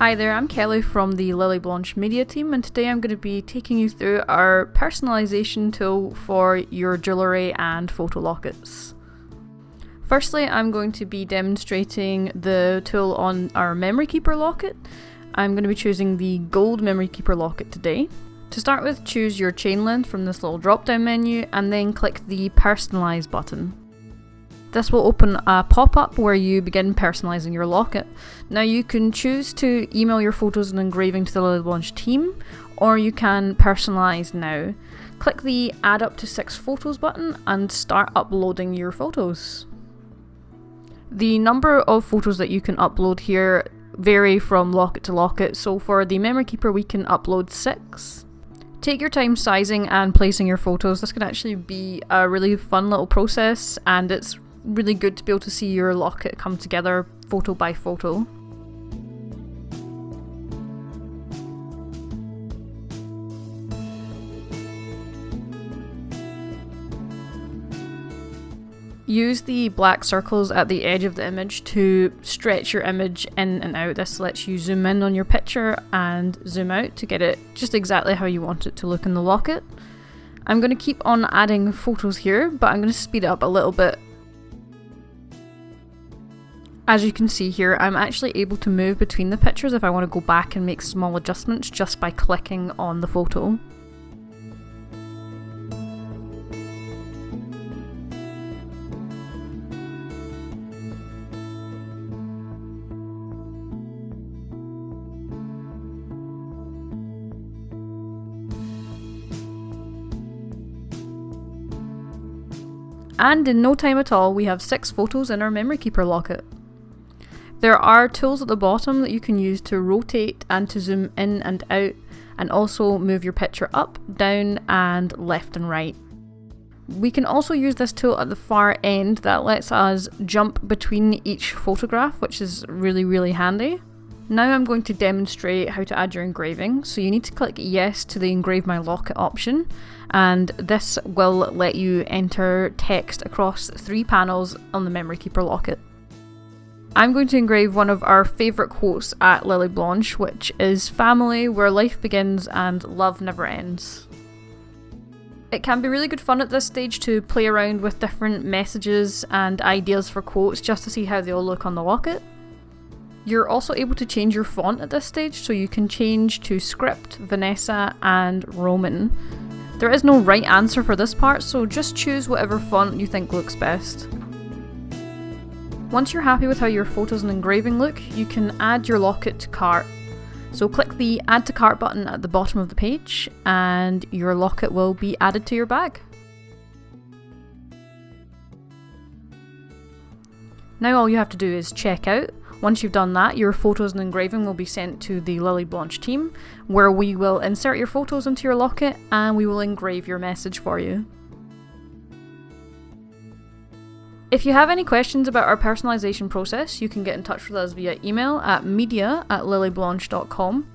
Hi there, I'm Kelly from the Blanche media team, and today I'm going to be taking you through our personalisation tool for your jewellery and photo lockets. Firstly, I'm going to be demonstrating the tool on our memory keeper locket. I'm going to be choosing the gold memory keeper locket today. To start with, choose your chain length from this little drop down menu and then click the personalise button. This will open a pop-up where you begin personalising your locket. Now you can choose to email your photos and engraving to the Blanche team, or you can personalise now. Click the add up to 6 photos button and start uploading your photos. The number of photos that you can upload here vary from locket to locket, so for the memory keeper we can upload 6. Take your time sizing and placing your photos. This can actually be a really fun little process, and it's really good to be able to see your locket come together photo by photo. Use the black circles at the edge of the image to stretch your image in and out. This lets you zoom in on your picture and zoom out to get it just exactly how you want it to look in the locket. I'm going to keep on adding photos here, but I'm going to speed it up a little bit. As you can see here, I'm actually able to move between the pictures if I want to go back and make small adjustments just by clicking on the photo. And in no time at all, we have 6 photos in our memory keeper locket. There are tools at the bottom that you can use to rotate and to zoom in and out, and also move your picture up, down and left and right. We can also use this tool at the far end that lets us jump between each photograph, which is really handy. Now I'm going to demonstrate how to add your engraving. So you need to click yes to the engrave my locket option, and this will let you enter text across 3 panels on the memory keeper locket. I'm going to engrave one of our favourite quotes at Blanche, which is "Family, where life begins and love never ends." It can be really good fun at this stage to play around with different messages and ideas for quotes just to see how they all look on the locket. You're also able to change your font at this stage, so you can change to script, Vanessa and Roman. There is no right answer for this part, so just choose whatever font you think looks best. Once you're happy with how your photos and engraving look, you can add your locket to cart. So click the add to cart button at the bottom of the page and your locket will be added to your bag. Now all you have to do is check out. Once you've done that, your photos and engraving will be sent to the Blanche team, where we will insert your photos into your locket and we will engrave your message for you. If you have any questions about our personalisation process, you can get in touch with us via email at media@lilyblanche.com.